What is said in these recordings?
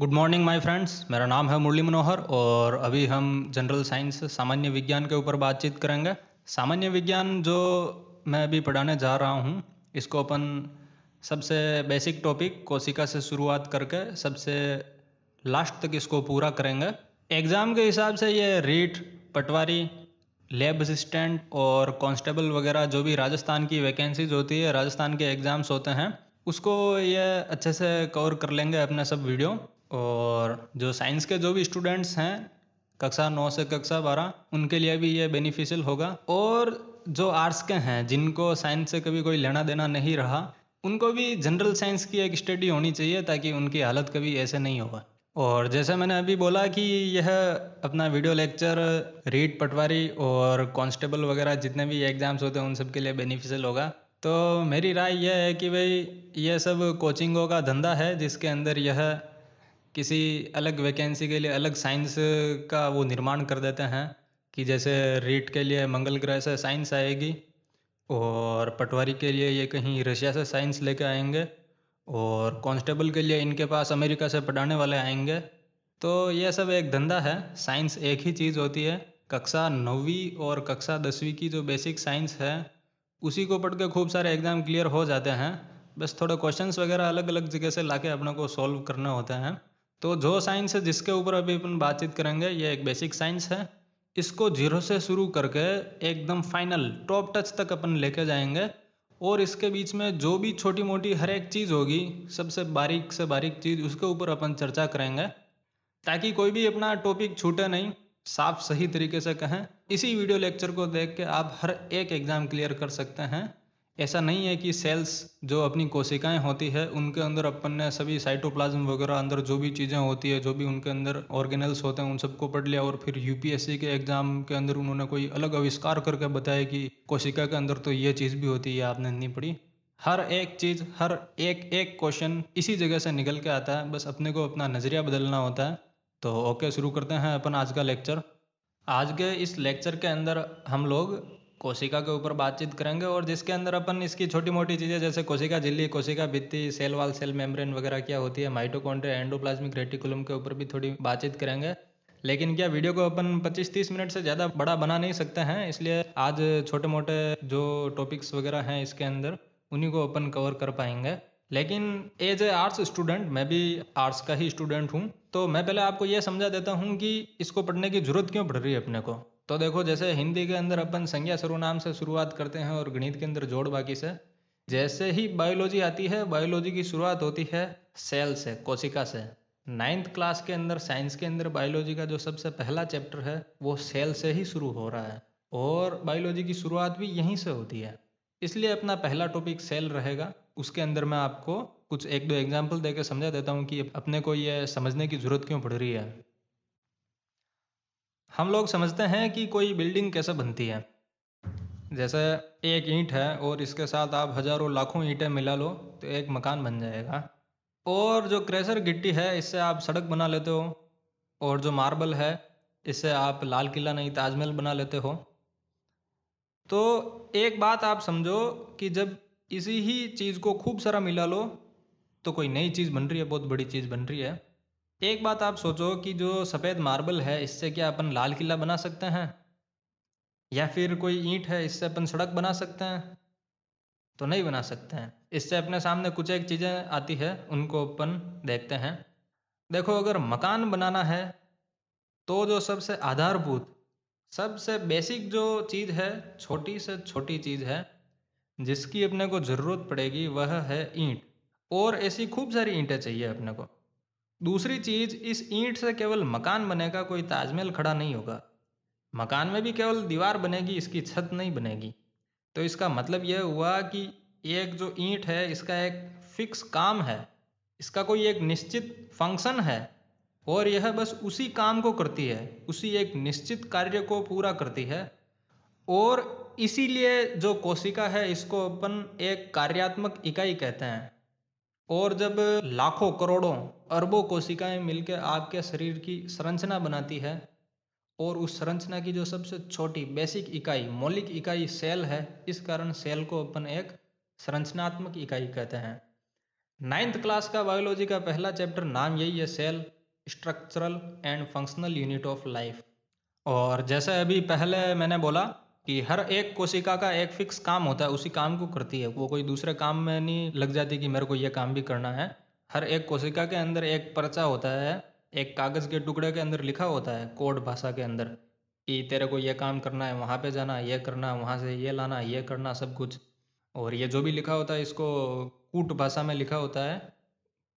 Good morning my friends. मेरा नाम है मुरली मनोहर और अभी हम जनरल साइंस सामान्य विज्ञान के ऊपर बातचीत करेंगे। सामान्य विज्ञान जो मैं अभी पढ़ाने जा रहा हूँ, इसको अपन सबसे बेसिक टॉपिक कोशिका से शुरुआत करके सबसे लास्ट तक इसको पूरा करेंगे। एग्ज़ाम के हिसाब से ये रीट, पटवारी, लैब असिस्टेंट और कांस्टेबल वगैरह जो भी राजस्थान की वैकेंसीज होती है, राजस्थान के एग्ज़ाम्स होते हैं, उसको ये अच्छे से कवर कर लेंगे अपने सब वीडियो। और जो साइंस के जो भी स्टूडेंट्स हैं कक्षा 9 से कक्षा 12, उनके लिए भी ये बेनिफिशियल होगा। और जो आर्ट्स के हैं जिनको साइंस से कभी कोई लेना देना नहीं रहा, उनको भी जनरल साइंस की एक स्टडी होनी चाहिए ताकि उनकी हालत कभी ऐसे नहीं होगा। और जैसे मैंने अभी बोला कि यह अपना वीडियो लेक्चर रीट, पटवारी और कांस्टेबल वगैरह जितने भी एग्ज़ाम्स होते हैं उन सब के लिए बेनिफिशियल होगा। तो मेरी राय यह है कि भाई ये सब कोचिंगों का धंधा है जिसके अंदर यह किसी अलग वैकेंसी के लिए अलग साइंस का वो निर्माण कर देते हैं कि जैसे रीट के लिए मंगल ग्रह से साइंस आएगी और पटवारी के लिए ये कहीं रशिया से साइंस लेके आएंगे और कांस्टेबल के लिए इनके पास अमेरिका से पढ़ाने वाले आएंगे। तो ये सब एक धंधा है। साइंस एक ही चीज़ होती है। कक्षा 9वीं और कक्षा 10वीं की जो बेसिक साइंस है उसी को पढ़ के खूब सारे एग्ज़ाम क्लियर हो जाते हैं। बस थोड़े क्वेश्चंस वगैरह अलग अलग जगह से लाके अपने को सॉल्व करने होते हैं। तो जो साइंस है जिसके ऊपर अभी अपन बातचीत करेंगे, ये एक बेसिक साइंस है। इसको जीरो से शुरू करके एकदम फाइनल टॉप टच तक अपन लेके जाएंगे। और इसके बीच में जो भी छोटी मोटी हर एक चीज़ होगी, सबसे बारीक से बारीक चीज़, उसके ऊपर अपन चर्चा करेंगे ताकि कोई भी अपना टॉपिक छूटे नहीं, साफ सही तरीके से कहें। इसी वीडियो लेक्चर को देख के आप हर एक एग्ज़ाम क्लियर कर सकते हैं। ऐसा नहीं है कि सेल्स जो अपनी कोशिकाएं होती है उनके अंदर अपन ने सभी साइटोप्लाज्म वगैरह अंदर जो भी चीज़ें होती है, जो भी उनके अंदर ऑर्गेनल्स होते हैं, उन सबको पढ़ लिया और फिर यूपीएससी के एग्ज़ाम के अंदर उन्होंने कोई अलग आविष्कार करके बताया कि कोशिका के अंदर तो ये चीज़ भी होती है, आपने नहीं पढ़ी। हर एक चीज़, हर एक एक क्वेश्चन इसी जगह से निकल के आता है, बस अपने को अपना नज़रिया बदलना होता है। तो ओके, शुरू करते हैं अपन आज का लेक्चर। आज के इस लेक्चर के अंदर हम लोग कोशिका के ऊपर बातचीत करेंगे और जिसके अंदर अपन इसकी छोटी मोटी चीज़ें जैसे कोशिका झिल्ली, कोशिका भित्ति, सेल वॉल, सेल मेम्ब्रेन वगैरह क्या होती है, माइटोकॉन्ड्रिया, एंडोप्लाज्मिक रेटिकुलम के ऊपर भी थोड़ी बातचीत करेंगे। लेकिन क्या वीडियो को अपन 25-30 मिनट से ज़्यादा बड़ा बना नहीं सकते हैं, इसलिए आज छोटे मोटे जो टॉपिक्स वगैरह हैं इसके अंदर उन्हीं को अपन कवर कर पाएंगे। लेकिन एज ए आर्ट्स स्टूडेंट, मैं भी आर्ट्स का ही स्टूडेंट हूँ, तो मैं पहले आपको ये समझा देता हूँ कि इसको पढ़ने की ज़रूरत क्यों पड़ रही है अपने को। तो देखो, जैसे हिंदी के अंदर अपन संज्ञा सर्वनाम से शुरुआत करते हैं और गणित के अंदर जोड़ बाकी से। जैसे ही बायोलॉजी आती है, बायोलॉजी की शुरुआत होती है सेल से, कोशिका से। 9th क्लास के अंदर साइंस के अंदर बायोलॉजी का जो सबसे पहला चैप्टर है वो सेल से ही शुरू हो रहा है और बायोलॉजी की शुरुआत भी यहीं से होती है। इसलिए अपना पहला टॉपिक सेल रहेगा। उसके अंदर मैं आपको कुछ एक दो एग्जाम्पल देकर समझा देता हूँ कि अपने को ये समझने की ज़रूरत क्यों पड़ रही है। हम लोग समझते हैं कि कोई बिल्डिंग कैसे बनती है। जैसे एक ईंट है और इसके साथ आप हजारों लाखों ईंटें मिला लो तो एक मकान बन जाएगा। और जो क्रेशर गिट्टी है इससे आप सड़क बना लेते हो, और जो मार्बल है इससे आप लाल किला नहीं ताजमहल बना लेते हो। तो एक बात आप समझो कि जब इसी ही चीज़ को खूब सारा मिला लो तो कोई नई चीज़ बन रही है, बहुत बड़ी चीज़ बन रही है। एक बात आप सोचो कि जो सफ़ेद मार्बल है इससे क्या अपन लाल किला बना सकते हैं, या फिर कोई ईंट है इससे अपन सड़क बना सकते हैं? तो नहीं बना सकते हैं। इससे अपने सामने कुछ एक चीज़ें आती है, उनको अपन देखते हैं। देखो, अगर मकान बनाना है तो जो सबसे आधारभूत, सबसे बेसिक जो चीज़ है, छोटी से छोटी चीज़ है जिसकी अपने को ज़रूरत पड़ेगी, वह है ईंट। और ऐसी खूब सारी ईंटें चाहिए अपने को। दूसरी चीज़, इस ईंट से केवल मकान बनेगा, कोई ताजमहल खड़ा नहीं होगा। मकान में भी केवल दीवार बनेगी, इसकी छत नहीं बनेगी। तो इसका मतलब यह हुआ कि एक जो ईंट है इसका एक फिक्स काम है, इसका कोई एक निश्चित फंक्शन है और यह बस उसी काम को करती है, उसी एक निश्चित कार्य को पूरा करती है। और इसीलिए जो कोशिका है इसको अपन एक कार्यात्मक इकाई कहते हैं। और जब लाखों, करोड़ों, अरबों कोशिकाएं मिलकर आपके शरीर की संरचना बनाती है और उस संरचना की जो सबसे छोटी बेसिक इकाई, मौलिक इकाई सेल है, इस कारण सेल को अपन एक संरचनात्मक इकाई कहते हैं। 9th क्लास का बायोलॉजी का पहला चैप्टर नाम यही है, cell structural and functional unit of life. और जैसे अभी पहले मैंने बोला कि हर एक कोशिका का एक फिक्स काम होता है, उसी काम को करती है, वो कोई दूसरे काम में नहीं लग जाती कि मेरे को ये काम भी करना है। हर एक कोशिका के अंदर एक पर्चा होता है, एक कागज़ के टुकड़े के अंदर लिखा होता है कोड भाषा के अंदर कि तेरे को ये काम करना है, वहाँ पे जाना, ये करना, वहाँ से ये लाना, ये करना, सब कुछ। और ये जो भी लिखा होता है इसको कूट भाषा में लिखा होता है,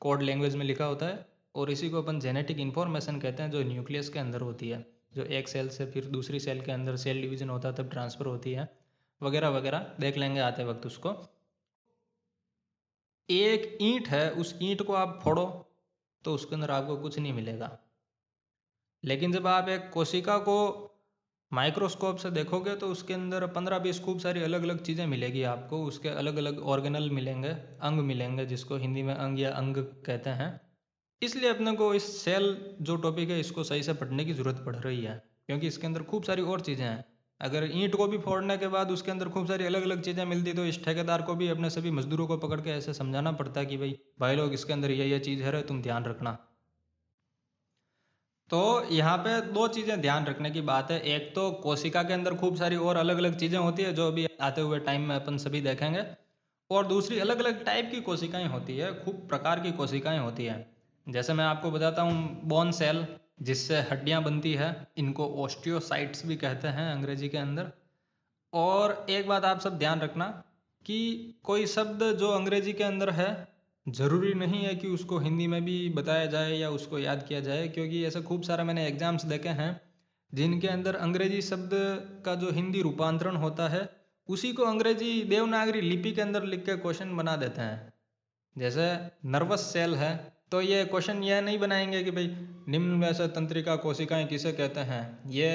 कोड लैंग्वेज में लिखा होता है। और इसी को अपन जेनेटिक इन्फॉर्मेशन कहते हैं, जो न्यूक्लियस के अंदर होती है, जो एक सेल से फिर दूसरी सेल के अंदर सेल डिवीजन होता है तब ट्रांसफ़र होती है, वगैरह वगैरह देख लेंगे आते वक्त उसको। एक ईंट है, उस ईंट को आप फोड़ो तो उसके अंदर आपको कुछ नहीं मिलेगा, लेकिन जब आप एक कोशिका को माइक्रोस्कोप से देखोगे तो उसके अंदर 15-20 खूब सारी अलग अलग चीज़ें मिलेगी आपको। उसके अलग अलग ऑर्गेनल मिलेंगे, अंग मिलेंगे, जिसको हिंदी में अंग या अंग कहते हैं। इसलिए अपने को इस सेल जो टॉपिक है इसको सही से पढ़ने की ज़रूरत पड़ रही है, क्योंकि इसके अंदर खूब सारी और चीज़ें हैं। अगर ईंट को भी फोड़ने के बाद उसके अंदर खूब सारी अलग अलग चीज़ें मिलती तो इस ठेकेदार को भी अपने सभी मजदूरों को पकड़ के ऐसे समझाना पड़ता कि भाई लोग, इसके अंदर ये चीज़ है, तुम ध्यान रखना। तो यहाँ पे दो चीज़ें ध्यान रखने की बात है। एक तो कोशिका के अंदर खूब सारी और अलग अलग चीज़ें होती है जो अभी आते हुए टाइम में अपन सभी देखेंगे। और दूसरी, अलग अलग टाइप की कोशिकाएं होती है, खूब प्रकार की कोशिकाएं होती है। जैसे मैं आपको बताता हूँ, बोन सेल जिससे हड्डियाँ बनती है, इनको ओस्टियोसाइट्स भी कहते हैं अंग्रेजी के अंदर। और एक बात आप सब ध्यान रखना कि कोई शब्द जो अंग्रेजी के अंदर है ज़रूरी नहीं है कि उसको हिंदी में भी बताया जाए या उसको याद किया जाए, क्योंकि ऐसे खूब सारे मैंने एग्जाम्स देखे हैं जिनके अंदर अंग्रेजी शब्द का जो हिंदी रूपांतरण होता है उसी को अंग्रेजी देवनागरी लिपि के अंदर लिख के क्वेश्चन बना देते हैं। जैसे नर्वस सेल है, तो ये क्वेश्चन यह नहीं बनाएंगे कि भाई निम्न में से तंत्रिका कोशिकाएं किसे कहते हैं, ये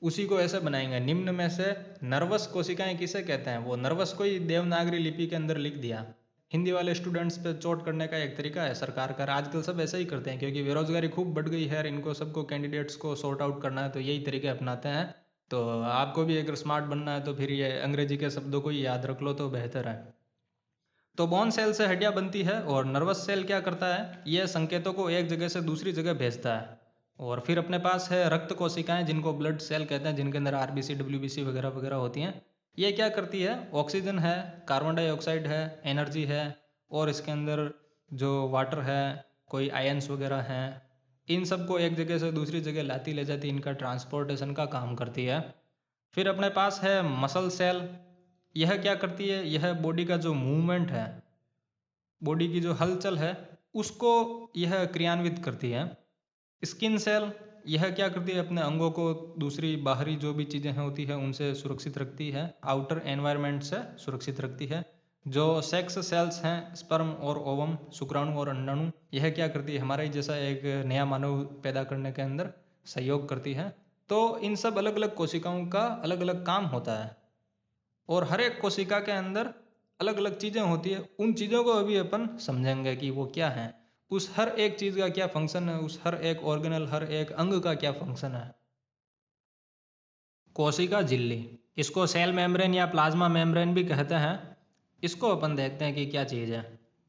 उसी को ऐसे बनाएंगे, निम्न में से नर्वस कोशिकाएं किसे कहते हैं, वो नर्वस को ही देवनागरी लिपि के अंदर लिख दिया। हिंदी वाले स्टूडेंट्स पे चोट करने का एक तरीका है सरकार का। आजकल सब ऐसा ही करते हैं, क्योंकि बेरोजगारी खूब बढ़ गई है और इनको सबको कैंडिडेट्स को सॉर्ट आउट करना है, तो यही तरीके अपनाते हैं। तो आपको भी अगर स्मार्ट बनना है तो फिर ये अंग्रेजी के शब्दों को ही याद रख लो तो बेहतर है। तो बोन सेल से हड्डियाँ बनती है, और नर्वस सेल क्या करता है, ये संकेतों को एक जगह से दूसरी जगह भेजता है। और फिर अपने पास है रक्त कोशिकाएं, जिनको ब्लड सेल कहते हैं, जिनके अंदर आरबीसी डब्ल्यूबीसी वगैरह वगैरह होती हैं। ये क्या करती है, ऑक्सीजन है, कार्बन डाइऑक्साइड है, एनर्जी है, और इसके अंदर जो वाटर है, कोई आयंस वगैरह हैं, इन सब को एक जगह से दूसरी जगह लाती ले जाती, इनका ट्रांसपोर्टेशन का काम करती है। फिर अपने पास है मसल सेल। यह क्या करती है, यह बॉडी का जो मूवमेंट है, बॉडी की जो हलचल है, उसको यह क्रियान्वित करती है। स्किन सेल, यह क्या करती है, अपने अंगों को दूसरी बाहरी जो भी चीज़ें होती है उनसे सुरक्षित रखती है, आउटर एनवायरनमेंट से सुरक्षित रखती है। जो सेक्स सेल्स हैं, स्पर्म और ओवम, शुक्राणु और अंडाणु, यह क्या करती है, हमारा ही जैसा एक नया मानव पैदा करने के अंदर सहयोग करती है। तो इन सब अलग अलग कोशिकाओं का अलग अलग काम होता है, और हर एक कोशिका के अंदर अलग अलग चीज़ें होती है। उन चीज़ों को अभी अपन समझेंगे कि वो क्या है, उस हर एक चीज़ का क्या फंक्शन है, उस हर एक ऑर्गेनल, हर एक अंग का क्या फंक्शन है। कोशिका झिल्ली, इसको सेल मेम्ब्रेन या प्लाज्मा मेम्ब्रेन भी कहते हैं। इसको अपन देखते हैं कि क्या चीज़ है।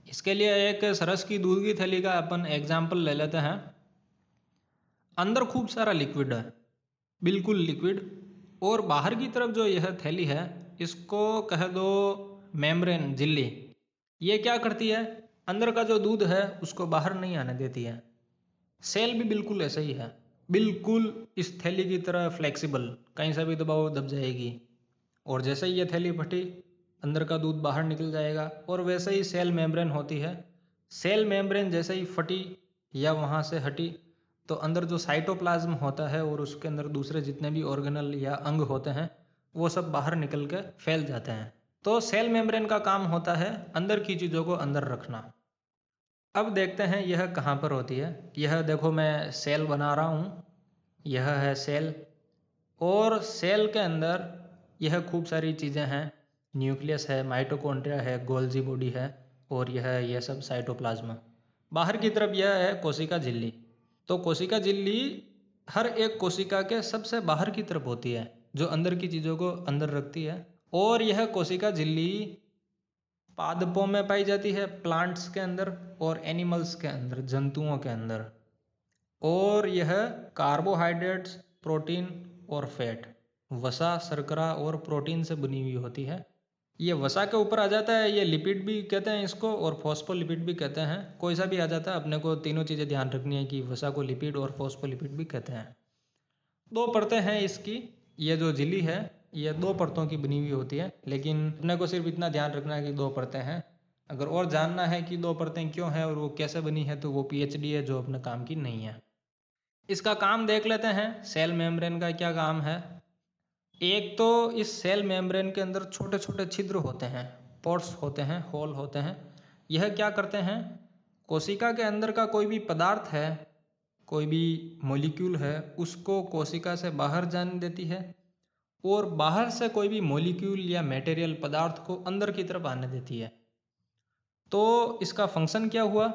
इसके लिए एक सरस की दूध की थैली का अपन एग्जाम्पल ले लेते हैं। अंदर खूब सारा लिक्विड है, बिल्कुल लिक्विड, और बाहर की तरफ जो यह थैली है इसको कह दो मेम्ब्रेन, झिल्ली। ये क्या करती है, अंदर का जो दूध है उसको बाहर नहीं आने देती है। सेल भी बिल्कुल ऐसा ही है, बिल्कुल इस थैली की तरह फ्लेक्सिबल, कहीं से भी दबाओ दब जाएगी। और जैसे ही ये थैली फटी, अंदर का दूध बाहर निकल जाएगा। और वैसे ही सेल मेम्ब्रेन होती है। सेल मेम्ब्रेन जैसे ही फटी या वहाँ से हटी, तो अंदर जो साइटोप्लाज्म होता है और उसके अंदर दूसरे जितने भी ऑर्गेनल या अंग होते हैं वो सब बाहर निकल के फैल जाते हैं। तो सेल मेम्ब्रेन का काम होता है अंदर की चीज़ों को अंदर रखना। अब देखते हैं यह कहाँ पर होती है। यह देखो, मैं सेल बना रहा हूँ, यह है सेल, और सेल के अंदर यह खूब सारी चीज़ें हैं। न्यूक्लियस है, माइटोकॉन्ड्रिया है, गोल्जी बॉडी है, और यह सब साइटोप्लाज्म। बाहर की तरफ यह है कोशिका झिल्ली। तो कोशिका झिल्ली हर एक कोशिका के सबसे बाहर की तरफ होती है, जो अंदर की चीज़ों को अंदर रखती है। और यह कोशिका झिल्ली पादपों में पाई जाती है, प्लांट्स के अंदर और एनिमल्स के अंदर, जंतुओं के अंदर। और यह कार्बोहाइड्रेट्स, प्रोटीन और फैट, वसा, शर्करा और प्रोटीन से बनी हुई होती है। ये वसा के ऊपर आ जाता है, ये लिपिड भी कहते हैं इसको और फॉस्फोलिपिड भी कहते हैं। कोई सा भी आ जाता है, अपने को तीनों चीज़ें ध्यान रखनी है कि वसा को लिपिड और फॉस्फोलिपिड भी कहते हैं। दो परतें हैं इसकी। ये जो झिल्ली है ये दो परतों की बनी हुई होती है, लेकिन अपने को सिर्फ इतना ध्यान रखना है कि दो परतें हैं। अगर और जानना है कि दो परतें क्यों हैं और वो कैसे बनी है तो वो पीएचडी है जो अपने काम की नहीं है। इसका काम देख लेते हैं, सेल मेम्ब्रेन का क्या काम है। एक तो इस सेल मेम्ब्रेन के अंदर छोटे छोटे छिद्र होते हैं, पोर्स होते हैं, होल होते हैं। यह क्या करते हैं, कोशिका के अंदर का कोई भी पदार्थ है, कोई भी मॉलिक्यूल है, उसको कोशिका से बाहर जाने देती है और बाहर से कोई भी मॉलिक्यूल या मटेरियल पदार्थ को अंदर की तरफ आने देती है। तो इसका फंक्शन क्या हुआ,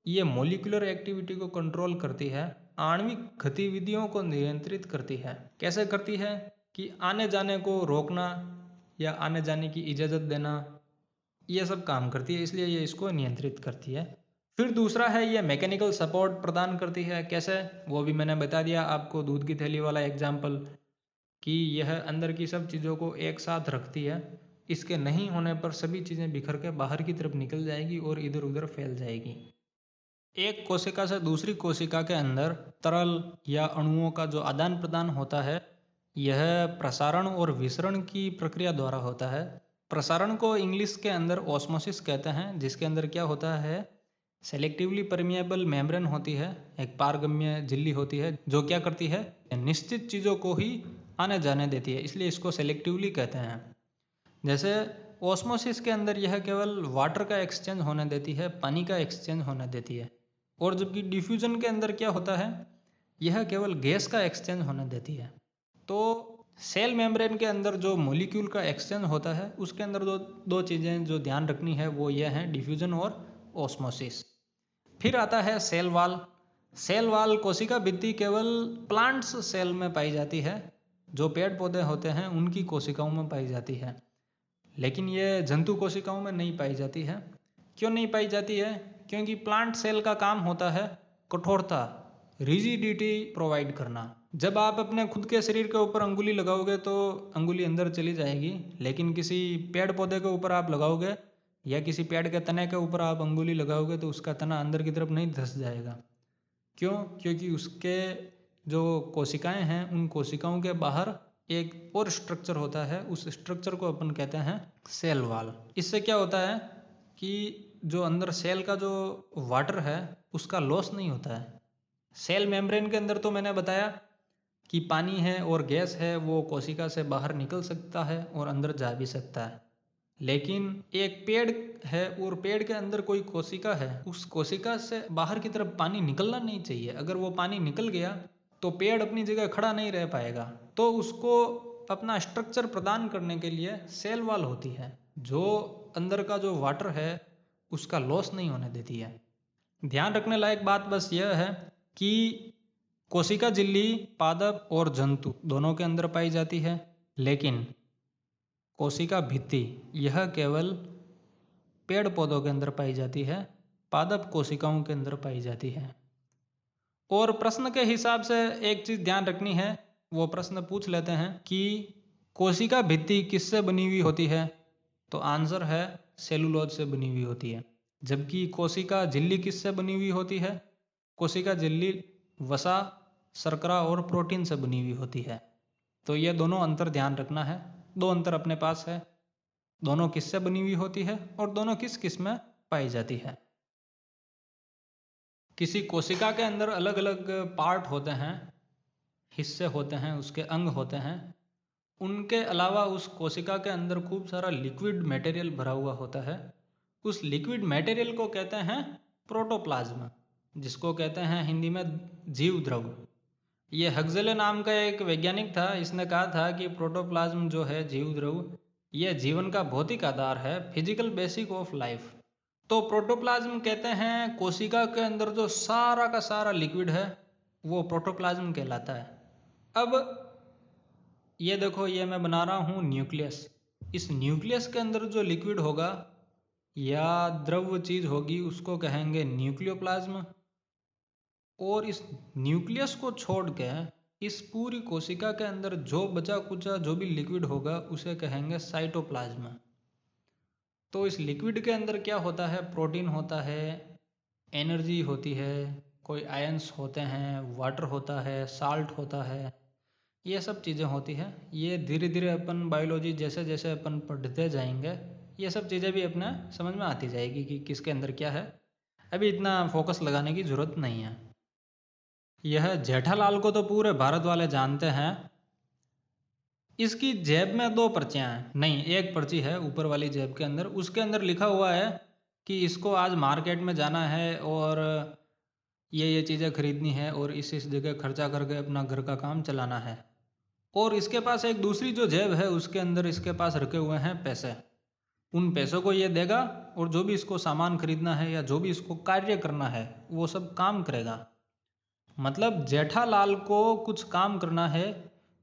ये मॉलिक्यूलर एक्टिविटी को कंट्रोल करती है, आणविक गतिविधियों को नियंत्रित करती है। कैसे करती है कि आने जाने को रोकना या आने जाने की इजाज़त देना, ये सब काम करती है, इसलिए ये इसको नियंत्रित करती है। फिर दूसरा है ये मैकेनिकल सपोर्ट प्रदान करती है। कैसे, वो भी मैंने बता दिया आपको, दूध की थैली वाला एग्जाम्पल, कि यह अंदर की सब चीज़ों को एक साथ रखती है। इसके नहीं होने पर सभी चीज़ें बिखर के बाहर की तरफ निकल जाएगी और इधर उधर फैल जाएगी। एक कोशिका से दूसरी कोशिका के अंदर तरल या अणुओं का जो आदान प्रदान होता है, यह प्रसारण और विसरण की प्रक्रिया द्वारा होता है। प्रसारण को इंग्लिश के अंदर ऑस्मोसिस कहते हैं, जिसके अंदर क्या होता है, सेलेक्टिवली परमिएबल मेम्ब्रेन होती है, एक पारगम्य झिल्ली होती है जो क्या करती है, निश्चित चीज़ों को ही आने जाने देती है, इसलिए इसको सेलेक्टिवली कहते हैं। जैसे ऑस्मोसिस के अंदर यह केवल वाटर का एक्सचेंज होने देती है, पानी का एक्सचेंज होने देती है। और जबकि डिफ्यूजन के अंदर क्या होता है, यह केवल गैस का एक्सचेंज होने देती है। तो सेल मेम्ब्रेन के अंदर जो मॉलिक्यूल का एक्सचेंज होता है, उसके अंदर दो चीज़ें जो ध्यान रखनी है वो ये हैं, डिफ्यूजन और ऑस्मोसिस। फिर आता है सेल वाल। सेल वाल कोशिका भित्ति केवल प्लांट्स सेल में पाई जाती है, जो पेड़ पौधे होते हैं उनकी कोशिकाओं में पाई जाती है, लेकिन ये जंतु कोशिकाओं में नहीं पाई जाती है। क्यों नहीं पाई जाती है, क्योंकि प्लांट सेल का काम होता है कठोरता, रिजिडिटी प्रोवाइड करना। जब आप अपने खुद के शरीर के ऊपर अंगुली लगाओगे तो अंगुली अंदर चली जाएगी, लेकिन किसी पेड़ पौधे के ऊपर आप लगाओगे या किसी पेड़ के तने के ऊपर आप अंगुली लगाओगे तो उसका तना अंदर की तरफ नहीं धंस जाएगा। क्यों, क्योंकि उसके जो कोशिकाएं हैं उन कोशिकाओं के बाहर एक और स्ट्रक्चर होता है, उस स्ट्रक्चर को अपन कहते हैं सेल वाल। इससे क्या होता है कि जो अंदर सेल का जो वाटर है उसका लॉस नहीं होता है। सेल मेम्ब्रेन के अंदर तो मैंने बताया कि पानी है और गैस है, वो कोशिका से बाहर निकल सकता है और अंदर जा भी सकता है। लेकिन एक पेड़ है और पेड़ के अंदर कोई कोशिका है, उस कोशिका से बाहर की तरफ पानी निकलना नहीं चाहिए। अगर वो पानी निकल गया तो पेड़ अपनी जगह खड़ा नहीं रह पाएगा। तो उसको अपना स्ट्रक्चर प्रदान करने के लिए सेल वॉल होती है, जो अंदर का जो वाटर है उसका लॉस नहीं होने देती है। ध्यान रखने लायक बात बस यह है कि कोशिका झिल्ली पादप और जंतु दोनों के अंदर पाई जाती है, लेकिन कोशिका भित्ति यह केवल पेड़ पौधों के अंदर पाई जाती है, पादप कोशिकाओं के अंदर पाई जाती है। और प्रश्न के हिसाब से एक चीज़ ध्यान रखनी है, वो प्रश्न पूछ लेते हैं कि कोशिका भित्ति किससे बनी हुई होती है, तो आंसर है सेलुलोज से बनी हुई होती है। जबकि कोशिका झिल्ली किससे बनी हुई होती है, कोशिका झिल्ली वसा, शर्करा और प्रोटीन से बनी हुई होती है। तो ये दोनों अंतर ध्यान रखना है, दो अंतर अपने पास है, दोनों किससे बनी हुई होती है और दोनों किस किस में पाई जाती है। किसी कोशिका के अंदर अलग अलग पार्ट होते हैं, हिस्से होते हैं, उसके अंग होते हैं। उनके अलावा उस कोशिका के अंदर खूब सारा लिक्विड मटेरियल भरा हुआ होता है। उस लिक्विड मटेरियल को कहते हैं प्रोटोप्लाज्म, जिसको कहते हैं हिंदी में जीव द्रव। ये हक्सले नाम का एक वैज्ञानिक था, इसने कहा था कि प्रोटोप्लाज्म जो है जीव द्रव, यह जीवन का भौतिक आधार है, फिजिकल बेसिक ऑफ लाइफ। तो प्रोटोप्लाज्म कहते हैं कोशिका के अंदर जो सारा का सारा लिक्विड है वो प्रोटोप्लाज्म कहलाता है। अब ये देखो, ये मैं बना रहा हूँ न्यूक्लियस। इस न्यूक्लियस के अंदर जो लिक्विड होगा या द्रव चीज़ होगी उसको कहेंगे न्यूक्लियोप्लाज्म। और इस न्यूक्लियस को छोड़ के इस पूरी कोशिका के अंदर जो बचा कुचा जो भी लिक्विड होगा उसे कहेंगे साइटोप्लाज्म। तो इस लिक्विड के अंदर क्या होता है? प्रोटीन होता है, एनर्जी होती है, कोई आयंस होते हैं, वाटर होता है, साल्ट होता है, ये सब चीज़ें होती हैं। ये धीरे धीरे अपन बायोलॉजी जैसे जैसे अपन पढ़ते जाएंगे ये सब चीज़ें भी अपने समझ में आती जाएगी कि किसके अंदर क्या है। अभी इतना फोकस लगाने की ज़रूरत नहीं है। यह जेठालाल को तो पूरे भारत वाले जानते हैं। इसकी जेब में 2 पर्चियाँ हैं, नहीं एक पर्ची है ऊपर वाली जेब के अंदर। उसके अंदर लिखा हुआ है कि इसको आज मार्केट में जाना है और ये चीज़ें खरीदनी है और इस जगह खर्चा करके अपना घर का काम चलाना है। और इसके पास एक दूसरी जो जेब है उसके अंदर इसके पास रखे हुए हैं पैसे। उन पैसों को ये देगा और जो भी इसको सामान खरीदना है या जो भी इसको कार्य करना है वो सब काम करेगा। मतलब जेठालाल को कुछ काम करना है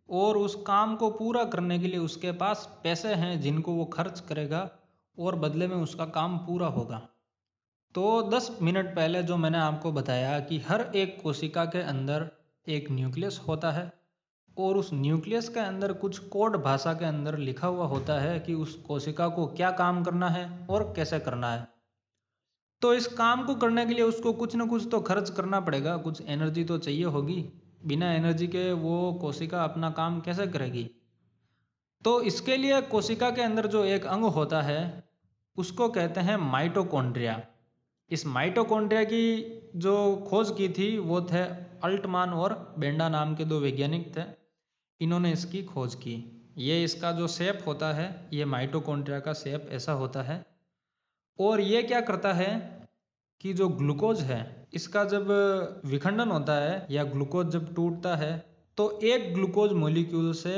और उस काम को पूरा करने के लिए उसके पास पैसे हैं जिनको वो खर्च करेगा और बदले में उसका काम पूरा होगा। तो 10 मिनट पहले जो मैंने आपको बताया कि हर एक कोशिका के अंदर एक न्यूक्लियस होता है और उस न्यूक्लियस के अंदर कुछ कोड भाषा के अंदर लिखा हुआ होता है कि उस कोशिका को क्या काम करना है और कैसे करना है। तो इस काम को करने के लिए उसको कुछ न कुछ तो खर्च करना पड़ेगा, कुछ एनर्जी तो चाहिए होगी। बिना एनर्जी के वो कोशिका अपना काम कैसे करेगी? तो इसके लिए कोशिका के अंदर जो एक अंग होता है उसको कहते हैं माइटोकॉन्ड्रिया। इस माइटोकॉन्ड्रिया की जो खोज की थी वो थे अल्टमान और बेंडा नाम के 2 वैज्ञानिक थे। इन्होंने इसकी खोज की। ये इसका जो शेप होता है ये माइटोकॉन्ड्रिया का शेप ऐसा होता है। और ये क्या करता है कि जो ग्लूकोज है इसका जब विखंडन होता है या ग्लूकोज जब टूटता है तो एक ग्लूकोज मॉलिक्यूल से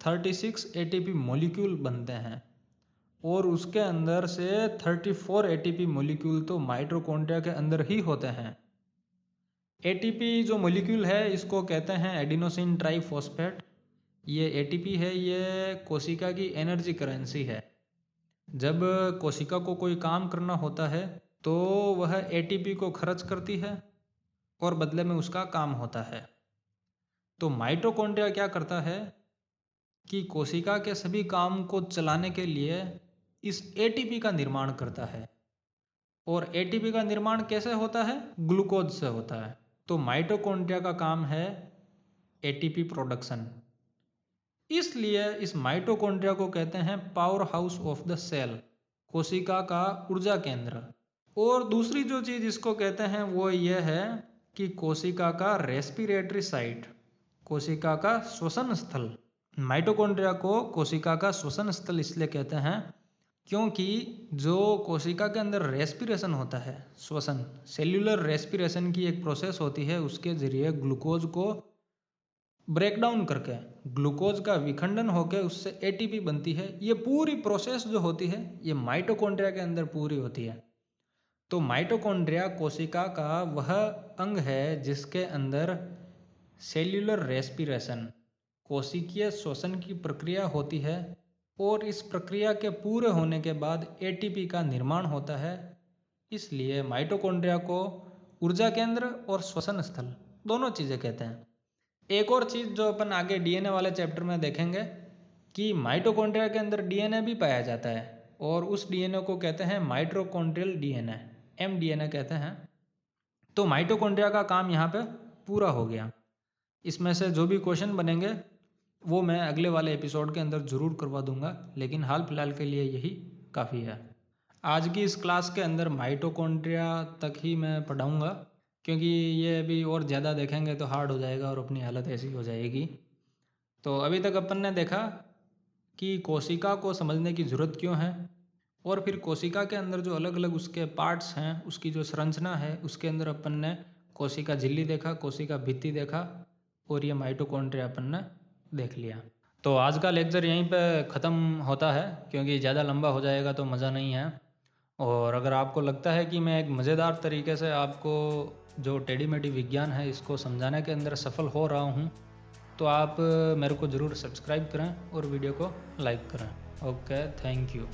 36 एटीपी मॉलिक्यूल बनते हैं और उसके अंदर से 34 एटीपी मॉलिक्यूल तो माइटोकॉन्ड्रिया के अंदर ही होते हैं। एटीपी जो मॉलिक्यूल है इसको कहते हैं एडिनोसिन ट्राइफॉस्फेट। ये एटीपी है, ये कोशिका की एनर्जी करेंसी है। जब कोशिका को कोई काम करना होता है तो वह एटीपी को खर्च करती है और बदले में उसका काम होता है। तो माइटोकॉन्ड्रिया क्या करता है कि कोशिका के सभी काम को चलाने के लिए इस एटीपी का निर्माण करता है। और एटीपी का निर्माण कैसे होता है? ग्लूकोज से होता है। तो माइटोकॉन्ड्रिया का काम है एटीपी प्रोडक्शन। इसलिए इस माइटोकॉन्ड्रिया को कहते हैं power house of the cell, कोशिका का ऊर्जा केंद्र। और दूसरी जो चीज़ इसको कहते हैं वो ये है कि कोशिका का रेस्पिरेटरी साइट, कोशिका का श्वसन स्थल। माइटोकॉन्ड्रिया को कोशिका का श्वसन स्थल इसलिए कहते हैं क्योंकि जो कोशिका के अंदर रेस्पिरेशन होता है, श्वसन, सेल्यूलर रेस्पिरेशन की एक प्रोसेस होती है, उसके जरिए ग्लूकोज को ब्रेक डाउन करके ग्लूकोज का विखंडन होकर उससे एटीपी बनती है। ये पूरी प्रोसेस जो होती है ये माइटोकॉन्ड्रिया के अंदर पूरी होती है। तो माइटोकॉन्ड्रिया कोशिका का वह अंग है जिसके अंदर सेल्यूलर रेस्पिरेशन, कोशिकीय श्वसन की प्रक्रिया होती है और इस प्रक्रिया के पूरे होने के बाद एटीपी का निर्माण होता है। इसलिए माइटोकॉन्ड्रिया को ऊर्जा केंद्र और श्वसन स्थल दोनों चीज़ें कहते हैं। एक और चीज़ जो अपन आगे डीएनए वाले चैप्टर में देखेंगे कि माइटोकॉन्ड्रिया के अंदर डीएनए भी पाया जाता है और उस डीएनए को कहते हैं माइटोकॉन्ड्रियल डीएनए, एमडीएनए कहते हैं। तो माइटोकॉन्ड्रिया का काम यहाँ पे पूरा हो गया। इसमें से जो भी क्वेश्चन बनेंगे वो मैं अगले वाले एपिसोड के अंदर ज़रूर करवा दूंगा, लेकिन हाल फिलहाल के लिए यही काफ़ी है। आज की इस क्लास के अंदर माइटोकॉन्ड्रिया तक ही मैं पढ़ाऊँगा क्योंकि ये अभी और ज़्यादा देखेंगे तो हार्ड हो जाएगा और अपनी हालत ऐसी हो जाएगी। तो अभी तक अपन ने देखा कि कोशिका को समझने की ज़रूरत क्यों है और फिर कोशिका के अंदर जो अलग अलग उसके पार्ट्स हैं, उसकी जो संरचना है, उसके अंदर अपन ने कोशिका झिल्ली देखा, कोशिका भित्ति देखा और ये माइटोकॉन्ड्रिया अपन ने देख लिया। तो आज का लेक्चर यहीं पे ख़त्म होता है क्योंकि ज़्यादा लंबा हो जाएगा तो मज़ा नहीं है। और अगर आपको लगता है कि मैं एक मज़ेदार तरीके से आपको जो टेढ़ी मेढ़ी विज्ञान है इसको समझाने के अंदर सफल हो रहा हूँ तो आप मेरे को ज़रूर सब्सक्राइब करें और वीडियो को लाइक करें। Okay, thank you.